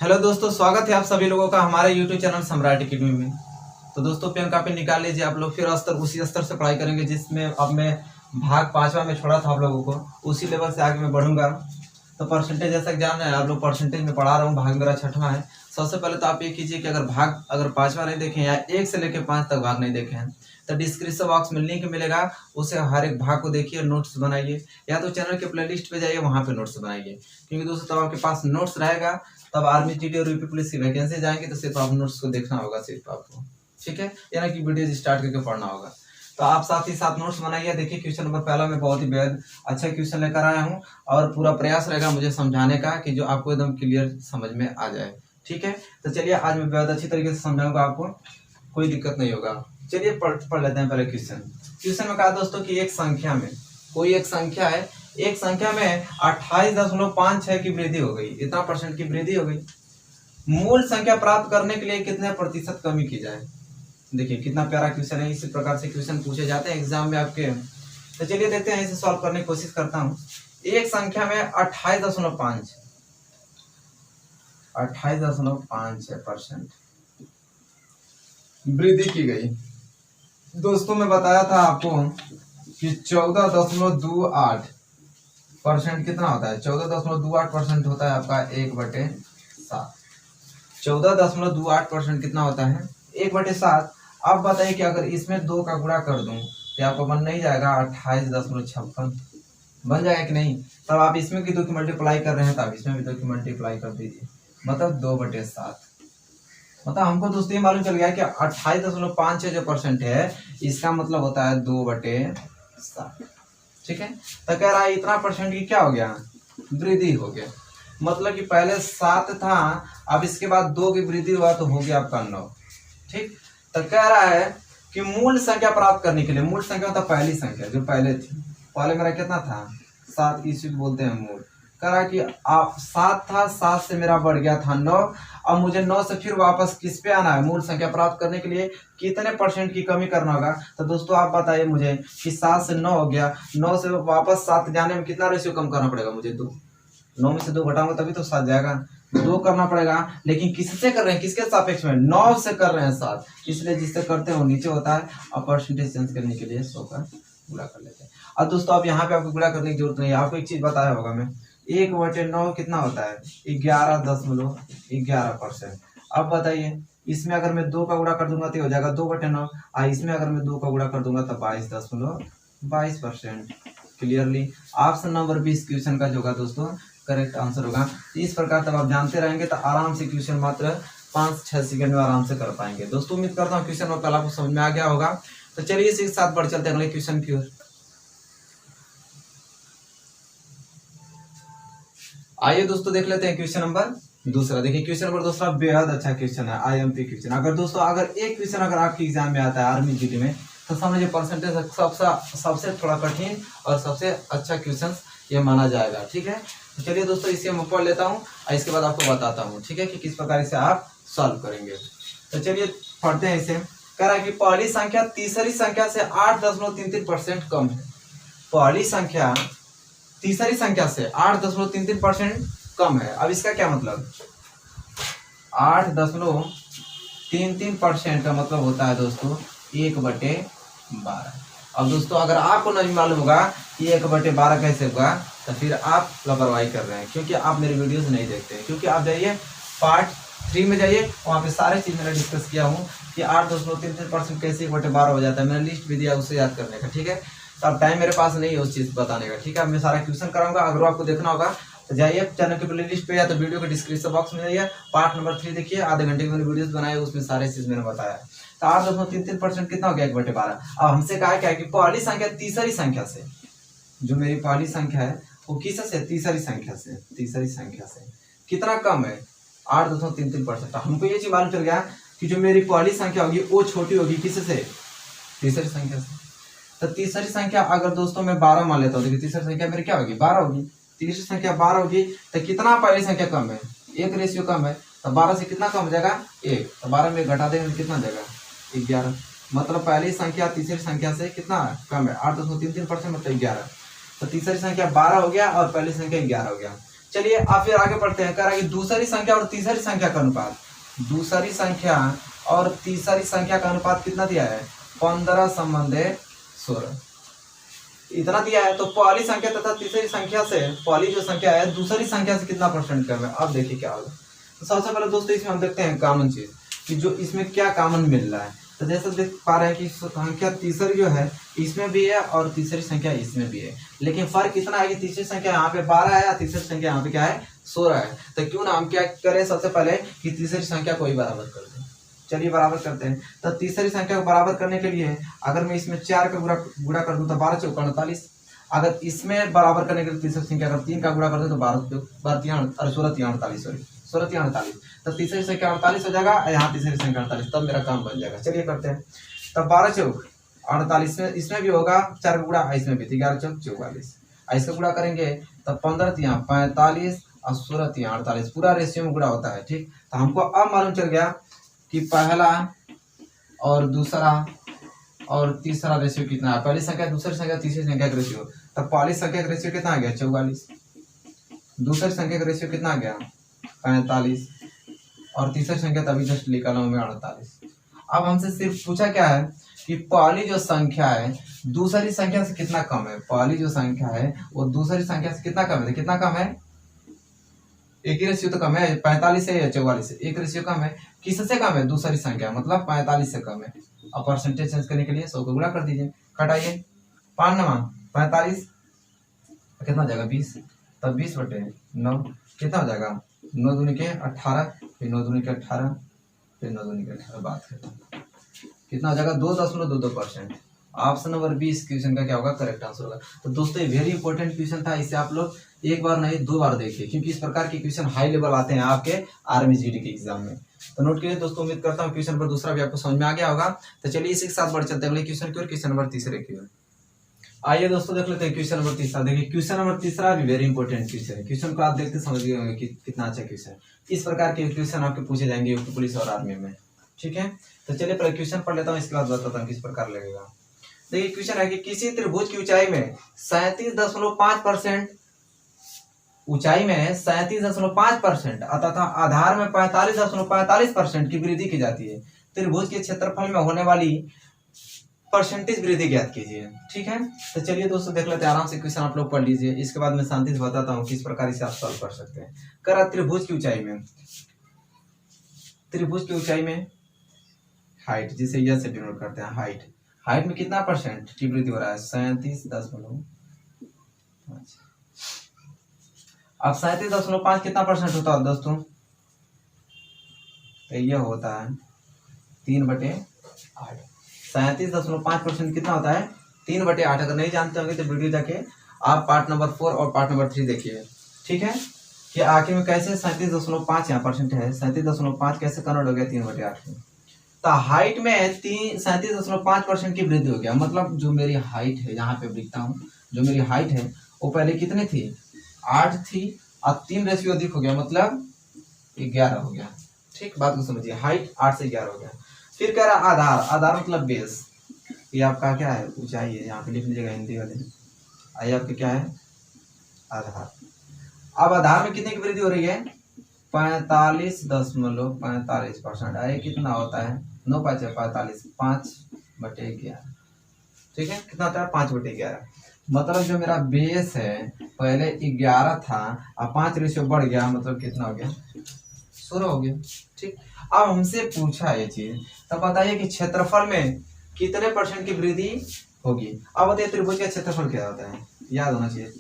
Hello दोस्तों, स्वागत है आप सभी लोगों का हमारे यूट्यूब चैनल सम्राट अकेडमी में। तो दोस्तों पेन कॉपी निकाल लीजिए, आप लोग फिर उसी स्तर से पढ़ाई करेंगे जिसमें अब मैं भाग 5वां में छोड़ा था आप लोगों को। उसी लेवल से आगे मैं बढ़ूंगा। तो परसेंटेज जैसा कि जान रहे हैं आप लोग, परसेंटेज में पढ़ा रहा हूँ, भाग मेरा 6वां है। सबसे पहले तो आप ये कीजिए कि अगर 5वां नहीं देखें या 1 से लेकर 5 तक भाग नहीं देखे हैं तो डिस्क्रिप्शन बॉक्स में लिंक मिलेगा, उसे हर एक भाग को देखिए, नोट्स बनाइए, या तो चैनल के प्लेलिस्ट पे जाइए, वहां पे नोट्स बनाइए। क्योंकि दोस्तों तब आपके पास नोट्स रहेगा, तब आर्मी जीडी और यूपी पुलिस की वैकेंसी जाएंगे तो सिर्फ आप नोट्स को देखना होगा, सिर्फ आपको, ठीक है, यानी कि वीडियो स्टार्ट करके पढ़ना होगा। तो आप साथ ही साथ नोट्स बनाइए। देखिए क्वेश्चन नंबर पहला मैं बहुत ही बेहद अच्छा क्वेश्चन लेकर आया हूँ और पूरा प्रयास रहेगा मुझे समझाने का कि जो आपको एकदम क्लियर समझ में आ जाए, ठीक है। तो चलिए आज मैं बेहद अच्छी तरीके से समझाऊंगा, आपको कोई दिक्कत नहीं होगा। चलिए पढ़ लेते हैं पहले क्वेश्चन में कहा दोस्तों कि एक संख्या में, कोई एक संख्या है, एक संख्या में 28.56 की वृद्धि हो गई, इतना परसेंट की वृद्धि हो गई। मूल संख्या प्राप्त करने के लिए कितने प्रतिशत कमी की जाए। देखिए कितना प्यारा क्वेश्चन है, इसी प्रकार से क्वेश्चन पूछे जाते हैं एग्जाम में आपके। तो चलिए देखते हैं, इसे सॉल्व करने की कोशिश करता हूँ। एक संख्या में 28.5% वृद्धि की गई। दोस्तों मैं बताया था आपको कि 14.28% कितना होता है, 14.28% होता है आपका 1/7। 14.28% कितना होता है, 1/7। अब बताइए कि अगर इसमें 2 का गुणा कर दूं तो आपको बन नहीं जाएगा 28.56 बन जाएगा कि नहीं। तब आप इसमें भी 2 की मल्टीप्लाई कर रहे हैं, तब इसमें भी 2 की मल्टीप्लाई कर दीजिए, मतलब 2/7। मतलब हमको दोस्तों ये मालूम चल गया कि 28.56 जो परसेंट है, इसका मतलब होता है 2/7, ठीक है। तो कह रहा है इतना परसेंट की क्या हो गया, वृद्धि हो गया। मतलब कि पहले 7 था, अब इसके बाद 2 की वृद्धि हुआ तो हो गया आपका 9, ठीक। तो कह रहा है कि मूल संख्या प्राप्त करने के लिए, मूल संख्या होता पहली संख्या जो पहले थी, पहले मेरा कितना था 7, इसी को बोलते हैं मूल। कह रहा है कि आप 7 था, 7 से मेरा बढ़ गया था 9, अब मुझे 9 से फिर वापस किस पे आना है, मूल संख्या प्राप्त करने के लिए कितने परसेंट की कमी करना होगा। तो दोस्तों आप बताइए मुझे कि 7 से 9 हो गया, 9 से वापस 7 जाने में कितना रेशियो कम करना पड़ेगा मुझे, 2। 9 में से 2 घटाऊंगा तभी तो 7 जाएगा, 2 करना पड़ेगा। लेकिन किससे कर रहे हैं, किसके सापेक्ष में, 9 से कर रहे हैं 7, इसलिए जिससे करते हैं वो नीचे होता है। अब परसेंटेज चेंज करने के लिए 100 का गुणा कर लेते हैं। अब दोस्तों अब यहाँ पे आपको गुणा करने की जरूरत नहीं है, आपको एक चीज बताया होगा मैं, 1/9 कितना होता है 11.11%। अब बताइए इसमें अगर मैं 2 का गुणा कर दूंगा तो हो जाएगा 2/9, इसमें अगर मैं 2 का गुणा कर दूंगा तो 22.22%। क्लियरली ऑप्शन नंबर 20 क्वेश्चन का जो होगा दोस्तों करेक्ट आंसर होगा। इस प्रकार तब आप जानते रहेंगे तो आराम से क्वेश्चन मात्र 5-6 सेकंड में आराम से कर पाएंगे। दोस्तों उम्मीद करता हूँ क्वेश्चन और कल आपको समझ में आ गया होगा। तो चलिए इसी के साथ बढ़ चलते हैं अगले क्वेश्चन की ओर। आइए दोस्तों देख लेते हैं क्वेश्चन नंबर दूसरा। देखिए क्वेश्चन नंबर दूसरा बेहद अच्छा क्वेश्चन है, IMP क्वेश्चन। अगर दोस्तों अगर एक क्वेश्चन अगर आपके एग्जाम में आता है आर्मी जीडी में, तो समझिए परसेंटेज सबसे थोड़ा कठिन और सबसे अच्छा क्वेश्चन ये माना जाएगा, ठीक है। तो चलिए दोस्तों इसे मैं पढ़ लेता हूँ और इसके बाद आपको बताता हूँ, ठीक है, कि किस प्रकार इसे आप सॉल्व करेंगे। तो चलिए पढ़ते हैं इसे। कह रहा है कि पहली संख्या तीसरी संख्या से 8.33% कम है। पहली संख्या तीसरी संख्या से 8.33% कम है। अब इसका क्या मतलब, 8.33% का मतलब होता है दोस्तों 1/12। अब दोस्तों अगर आपको नहीं मालूम होगा कि 1/12 कैसे होगा तो फिर आप लापरवाही कर रहे हैं, क्योंकि आप मेरे वीडियोस नहीं देखते हैं। क्योंकि आप जाइए पार्ट 3 में जाइए, वहाँ पे सारे चीज मैंने डिस्कस किया हूँ कि 8.33% कैसे 1/12 हो जाता है, मैंने लिस्ट भी दिया उसे याद करने का, ठीक है। तो अब टाइम मेरे पास नहीं है उस चीज बताने का, ठीक है। अब मैं सारा क्वेश्चन कराऊंगा, अगर आपको देखना होगा तो जाइए चैनल के प्लेलिस्ट पे या तो वीडियो के डिस्क्रिप्शन बॉक्स में जाइए, पार्ट नंबर 3 देखिए, आधे घंटे की मैंने वीडियोस बनाए, उसमें सारे चीज मैंने बताया। तो 8.33% कितना हो गया 1/12। अब हमसे कहा क्या है कि पहली संख्या तीसरी संख्या से, जो मेरी पहली संख्या है वो किससे, तीसरी संख्या से कितना कम है, 8.33%। हमको ये चीज मालूम चल गया कि जो मेरी पहली संख्या होगी वो छोटी होगी किससे, तीसरी संख्या से। तो तीसरी संख्या अगर दोस्तों मैं 12 मान लेता हूँ, देखिए तीसरी संख्या मेरी क्या होगी 12 होगी, तीसरी संख्या 12 होगी, तो कितना पहली संख्या कम है, 1 रेशियो कम है। तो 12 से कितना कम हो जाएगा 1, तो 12 में घटा देंगे कितना जाएगा 11। मतलब पहली संख्या तीसरी संख्या से कितना कम है, 8.33% मतलब 11। तो तीसरी संख्या 12 हो गया और पहली संख्या 11 हो गया। चलिए आप फिर आगे बढ़ते हैं। कह रहा है कि दूसरी संख्या और तीसरी संख्या का अनुपात, दूसरी संख्या और तीसरी संख्या का अनुपात कितना दिया है? 15:16 इतना दिया है। तो पहली संख्या तथा तीसरी संख्या से पहली जो संख्या है दूसरी संख्या से कितना परसेंट कम है? अब देखिए क्या होगा। तो सबसे पहले दोस्तों इसमें हम देखते हैं कॉमन चीज कि जो इसमें क्या कॉमन मिल रहा है। तो जैसे देख पा रहे हैं कि संख्या तीसरी जो है इसमें भी है और तीसरी संख्या इसमें भी है, लेकिन फर्क इतना है कि तीसरी संख्या यहाँ पे 12 है और तीसरी संख्या यहाँ पे क्या है? 16 है। तो क्यों ना हम क्या करें, सबसे पहले कि तीसरी संख्या को ही बराबर कर दें। चलिए बराबर करते हैं। तो तीसरी संख्या को बराबर करने के लिए अगर मैं इसमें 4 का गुणा कर दूं तो 12 चौका 48। अगर इसमें बराबर करने के लिए तीसरी संख्या अगर 3 का गुणा कर दें तो 16 48। तो तीसरी संख्या 48 हो जाएगा, यहाँ तीसरी संख्या 48, तब मेरा काम बन जाएगा। चलिए करते हैं। तब 12 चौक 48 में इसमें भी होगा 4 का गुणा, इसमें भी 11 चौक 44। इसका गुणा करेंगे तब 15 तिया 45 और 16 तिया 48, पूरा रेशियो में गुणा होता है। ठीक, तो हमको अब मालूम चल गया कि पहला और दूसरा और तीसरा रेशियो कितना है। पहली संख्या दूसरी संख्या तीसरी संख्या का रेशियो, तब पहली संख्या का रेशियो कितना आ गया? 44। दूसरी संख्या का रेशियो कितना आ गया? 45 और तीसरी संख्या तभी जस्ट लिखा हूं मैं 48। अब हमसे सिर्फ पूछा क्या है कि पहली जो संख्या है दूसरी संख्या से कितना कम है। पहली जो संख्या है वो दूसरी संख्या से कितना कम है? कितना कम है? एक ही रेशियो तो कम है, 45 है या 44 है, एक रेशियो कम है। किससे कम है? दूसरी संख्या, मतलब 45 से कम है। अब परसेंटेज चेंज करने के लिए 100 को गुणा कर दीजिए, घटाइए 5 9 45 कितना हो जाएगा? 20। तब 20/9 कितना हो जाएगा? 9 दूनी के 18, फिर 9 दूनी के 18, फिर 9 दूनी के 18, बात खत्म। कितना हो जाएगा? 2.22%। ऑप्शन नंबर 20 क्वेश्चन का क्या होगा? करेक्ट आंसर होगा। तो दोस्तों ये वेरी इंपॉर्टेंट क्वेश्चन था, इसे आप लोग एक बार नहीं 2 बार देखिए, क्योंकि इस प्रकार के क्वेश्चन हाई लेवल आते हैं आपके आर्मी जीडी के एग्जाम में। तो नोट कीजिए दोस्तों, उम्मीद करता हूँ क्वेश्चन नंबर दूसरा भी आपको समझ में आ गया होगा। तो चलिए इसी के साथ बढ़ चलते हैं अगले क्वेश्चन की ओर, क्वेश्चन नंबर तीसरे की ओर। आइए दोस्तों देख लेते हैं क्वेश्चन नंबर तीसरा। देखिए क्वेश्चन नंबर तीसरा भी वेरी इंपॉर्टेंट क्वेश्चन है। क्वेश्चन को आप देखते समझ गए होंगे कि कितना अच्छा क्वेश्चन है। इस प्रकार के क्वेश्चन आपके पूछे जाएंगे यूपी पुलिस और आर्मी में। ठीक है, तो चलिए पहले क्वेश्चन पढ़ लेता हूँ, इसके बाद बताता हूँ किस प्रकार लगेगा। देखिए क्वेश्चन है कि किसी त्रिभुज की ऊंचाई में 37.5% ऊंचाई में 37.5% तथा आधार में 45.45% की वृद्धि की जाती है। त्रिभुज के क्षेत्रफल में होने वाली परसेंटेज वृद्धि ज्ञात कीजिए। ठीक है, तो चलिए दोस्तों देख लेते हैं, आराम से क्वेश्चन आप लोग पढ़ लीजिए, इसके बाद मैं शांति से बताता हूँ किस प्रकार इसे आप सॉल्व कर सकते हैं। करा त्रिभुज की ऊंचाई में, त्रिभुज की ऊंचाई में हाइट, जिसे यह से डिनोट करते हैं हाइट, हाइट में कितना परसेंट की वृद्धि हो रहा है? 37.5। अब 37.5 कितना परसेंट होता है दोस्तों? तो यह होता है 3/8। 37.5% कितना होता है? 3/8। अगर नहीं जानते होंगे तो वीडियो जाके आप पार्ट नंबर 4 और पार्ट नंबर 3 देखिए। ठीक है, कि आखिर में कैसे 37.5 यहाँ परसेंट है, 37.5 कैसे कन्वर्ट हो गया 3/8 में। तो हाइट में 37.5% की वृद्धि हो गया। मतलब जो मेरी हाइट है, यहाँ पे लिखता हूँ, जो मेरी हाइट है वो पहले कितनी थी? 8 थी, अब 3 रेशियो अधिक हो गया, मतलब 11 हो गया। ठीक, बात को समझिए, हाइट 8 से 11 हो गया। फिर कह रहा आधार, आधार मतलब बेस, ये आपका क्या है? ऊंचाई है, यहाँ पे लिख लीजिएगा हिंदी वाले। आइए आपके क्या है? आधार। अब आधार में कितने की वृद्धि हो रही है? 45.45%। आइए कितना होता है? 9 5 45, 5/11। ठीक है, कितना होता है? 5/11। मतलब जो मेरा बेस है पहले 11 था, अब 5 रेशियो बढ़ गया, मतलब कितना हो गया? 16 हो गया। ठीक, अब हमसे पूछा ये चीज, तब बताइए कि क्षेत्रफल में कितने परसेंट की वृद्धि होगी। अब बताइए त्रिभुज का क्षेत्रफल क्या होता है? याद होना चाहिए,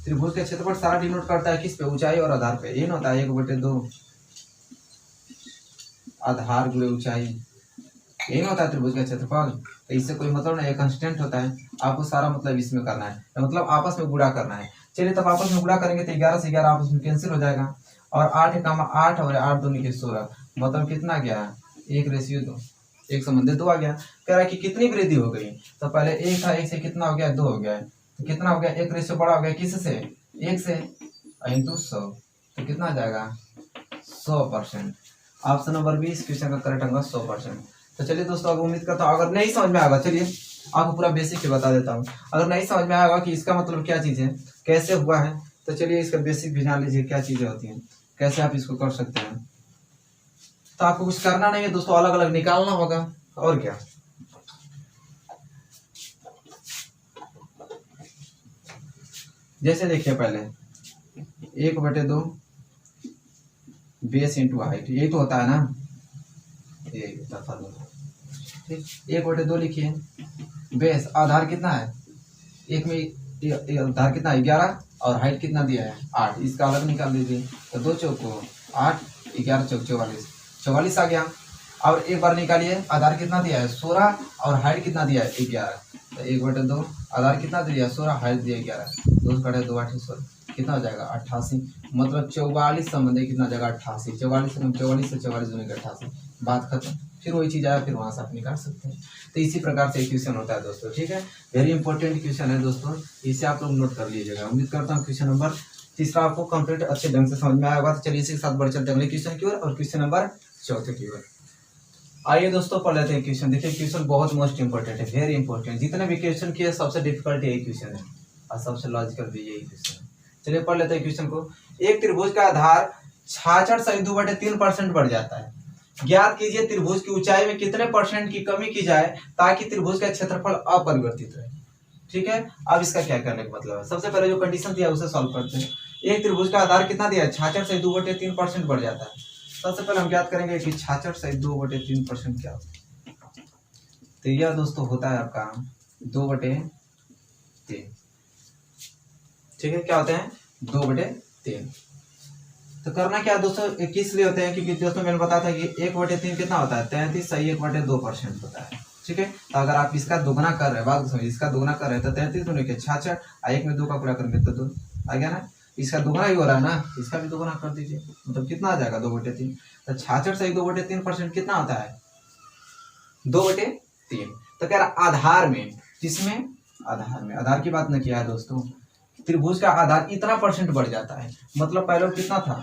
त्रिभुज का क्षेत्रफल सारा डिनोट करता है किस पे? ऊंचाई और आधार पे। ये ना होता है 1/2 आधार गुणे ऊंचाई, यही ना होता है त्रिभुज का क्षेत्रफल। तो इससे कोई मतलब नहीं, कांस्टेंट होता है, आपको सारा मतलब इसमें करना है, मतलब आपस में गुणा करना है। चलिए तब आपस में गुणा करेंगे तो 11 से 11 आपस में कैंसिल हो जाएगा, और 8 कामा 8 और 8 दूनी के 16, मतलब कितना गया? 1/2, 1 संबंधित 2 आ गया। कह रहा है कि कितनी वृद्धि हो गई? तो पहले 1 था, 1 से कितना हो गया? 2 हो गया। तो कितना हो गया? 1 रेशियो बड़ा हो गया, किससे? 1 से, इंटू 100, तो कितना आ जाएगा? 100%। ऑप्शन नंबर 20 क्वेश्चन का करेक्ट होगा 100%। तो चलिए दोस्तों, अब उम्मीद करता हूँ अगर नहीं समझ में आएगा, चलिए आपको पूरा बेसिक से बता देता हूँ। अगर नहीं समझ में आएगा कि इसका मतलब क्या चीज़ है, कैसे हुआ है, तो चलिए इसका बेसिक भी जान लीजिए क्या चीजें होती हैं, कैसे आप इसको कर सकते हैं। तो आपको कुछ करना नहीं है दोस्तों, अलग अलग निकालना होगा और क्या। जैसे देखिए पहले 1/2 बेस इंटू हाइट, यही तो होता है ना, यही होता था। ठीक, 1/2 लिखिए, बेस आधार कितना है, एक में आधार कितना है 11 और हाइट कितना दिया है 8, इसका अलग निकाल दीजिए। तो 2 चौको 8, 11 चौक 44, 44 आ गया। और एक बार निकालिए, आधार कितना दिया है 16 और हाइट कितना दिया है 11, तो 1/2 आधार कितना दिया है 16, हाइट दिया 11, 2 8 16 कितना हो जाएगा 88, मतलब 44 संबंधी कितना जाएगा 88, 44 से 44 दूनी का 88, बात खत्म। फिर वही चीज आया, फिर वहां से आप निकाल सकते हैं। तो इसी प्रकार से क्वेश्चन होता है दोस्तों, ठीक है। वेरी इंपॉर्टेंट क्वेश्चन है दोस्तों, इसे आप लोग नोट कर लीजिएगा। उम्मीद करता हूँ क्वेश्चन नंबर 3 आपको कंप्लीट अच्छे ढंग से समझ में आया होगा। तो चलिए इसी के साथ बढ़ चलते हैं अगले क्वेश्चन की ओर, और क्वेश्चन नंबर 4 की ओर। आइए दोस्तों पढ़ लेते हैं क्वेश्चन। देखिए क्वेश्चन बहुत मोस्ट इंपॉर्टेंट है, वेरी इंपॉर्टेंट। जितने भी क्वेश्चन किए सबसे डिफिकल्ट यही क्वेश्चन है और सबसे लॉजिकल भी यही क्वेश्चन है। चलिए पढ़ लेते हैं क्वेश्चन को। एक त्रिभुज का आधार 66.2/3% बढ़ जाता है। ज्ञात कीजिए त्रिभुज की ऊंचाई में कितने % की कमी की जाए ताकि त्रिभुज का क्षेत्रफल अपरिवर्तित रहे। ठीक है, अब इसका क्या करने का मतलब है, सबसे पहले जो कंडीशन दिया है उसे सॉल्व करते हैं। एक त्रिभुज का आधार कितना दिया है 66/2/3% बढ़ जाता है। सबसे पहले हम ज्ञात करेंगे कि 66/2/3% क्या होता है। तो यह दोस्तों होता है आपका 2/3। ठीक है, क्या होते हैं 2/3। तो करना क्या दोस्तों, किस लिए होते हैं, क्योंकि दोस्तों मैंने बताया था कि 1/3 कितना होता है 33 सही 1/2% होता है। ठीक है, तो अगर आप इसका दोगुना कर रहे हैं, बात समझिए, इसका दोगुना कर रहे हैं तो 33 दूनी के 66, 1 में 2 का गुणा करेंगे तो 2 आ गया ना। इसका दोगुना ही हो रहा है ना, इसका भी दोगुना कर दीजिए, मतलब कितना आ जाएगा 2/3। तो 66 सही 2/3% कितना होता है 2/3। तो कह रहा आधार में, किसमें आधार में, आधार की बात न किया है दोस्तों, त्रिभुज का आधार इतना % बढ़ जाता है। मतलब पहले कितना था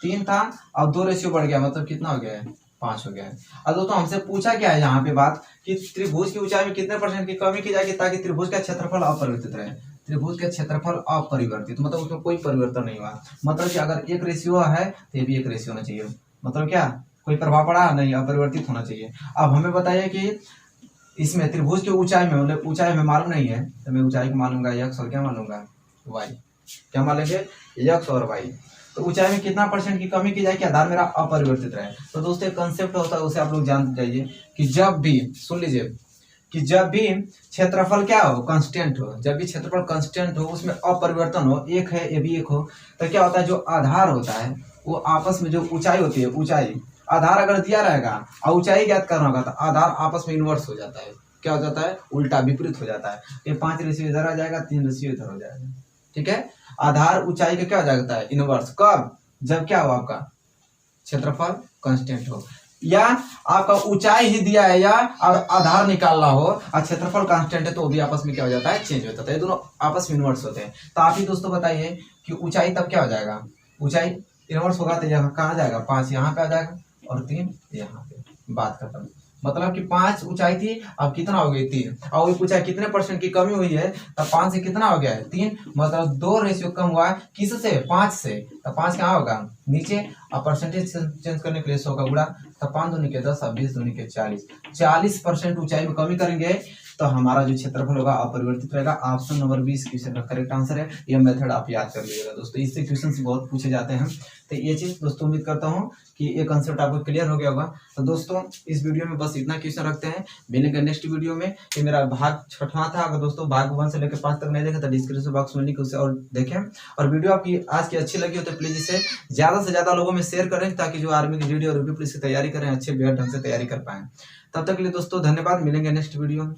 3 था, अब 2 रेशियो बढ़ गया, मतलब कितना हो गया है 5 हो गया है। अब दोस्तों हमसे पूछा क्या है यहाँ पे बात कि त्रिभुज की ऊंचाई में कितने % की कमी की जाएगी ताकि त्रिभुज का क्षेत्रफल अपरिवर्तित रहे। त्रिभुज का क्षेत्रफल अपरिवर्तित मतलब उसमें कोई परिवर्तन नहीं हुआ, मतलब कि अगर 1 रेशियो है तो ये भी 1 रेशियो होना चाहिए, मतलब क्या कोई प्रभाव पड़ा नहीं, अपरिवर्तित होना चाहिए। अब हमें बताइए कि इसमें त्रिभुज की ऊंचाई में, मतलब ऊंचाई में मालूम नहीं है तो मैं ऊंचाई को मानूंगा x और क्या मानूंगा y, क्या मान लेंगे x और y। तो ऊंचाई में कितना % की कमी की जाए कि आधार मेरा अपरिवर्तित रहे। तो दोस्तों एक कंसेप्ट होता है उसे आप लोग जान जाइए कि जब भी, सुन लीजिए, कि जब भी क्षेत्रफल क्या हो कांस्टेंट हो, जब भी क्षेत्रफल कांस्टेंट हो उसमें अपरिवर्तन हो, एक है ये भी एक हो, तो क्या होता है जो आधार होता है वो आपस में, जो ऊंचाई होती है, ऊंचाई आधार अगर दिया रहेगा और ऊंचाई ज्ञात करना होगा तो आधार आपस में इन्वर्स हो जाता है। क्या हो जाता है उल्टा विपरीत हो जाता है। ये 5 रेशियो इधर आ जाएगा, 3 रेशियो इधर हो जाएगा। ठीक है, आधार ऊंचाई का क्या हो जाता है इनवर्स, कब जब क्या हो आपका क्षेत्रफल कांस्टेंट हो, या आपका ऊंचाई ही दिया है या और आधार निकालना हो और क्षेत्रफल कांस्टेंट है तो वो भी आपस में क्या हो जाता है चेंज हो जाता है। ये दोनों आपस में इन्वर्स होते हैं। तो आप ही दोस्तों बताइए कि ऊंचाई तब क्या हो जाएगा, ऊंचाई इन्वर्स होगा तो यहाँ कहाँ जाएगा 5 यहाँ पे आ जाएगा और 3 यहाँ पे, बात खत्म। मतलब कि 5 ऊंचाई थी, अब कितना हो गई 3, और ऊंचाई कितने % की कमी हुई है तब 5 से कितना हो गया है 3, मतलब 2 रेशियो कम हुआ है किससे 5 से, तो 5 कहाँ होगा नीचे, और परसेंटेज चेंज करने के लिए 100 का गुणा, तो 5 दूनी के 10 और 20 दूनी के 40, 40% ऊंचाई में कमी करेंगे तो हमारा जो क्षेत्रफल होगा अपरिवर्तित रहेगा। ऑप्शन नंबर 20 क्वेश्चन का करेक्ट आंसर है। यह मेथड आप याद कर लीजिएगा दोस्तों, इससे क्वेश्चन बहुत पूछे जाते हैं। तो ये चीज दोस्तों उम्मीद करता हूँ कि ये कंसेप्ट आपको क्लियर हो गया होगा। तो दोस्तों इस वीडियो में बस इतना क्वेश्चन रखते हैं, मिलेंगे नेक्स्ट वीडियो में। ये मेरा भाग 6वां था। अगर दोस्तों भाग 1 से लेकर 5 तक नहीं देखे तो डिस्क्रिप्शन बॉक्स में लिंक उसे और देखें। और वीडियो आपकी आज की अच्छी लगी हो तो प्लीज इसे ज्यादा से ज्यादा लोगों में शेयर करें ताकि जो आर्मी की वीडियो और रिव्यू पुलिस की तैयारी करें अच्छे बेहतर ढंग से तैयारी कर पाए। तब तक के लिए दोस्तों धन्यवाद, मिलेंगे नेक्स्ट वीडियो में।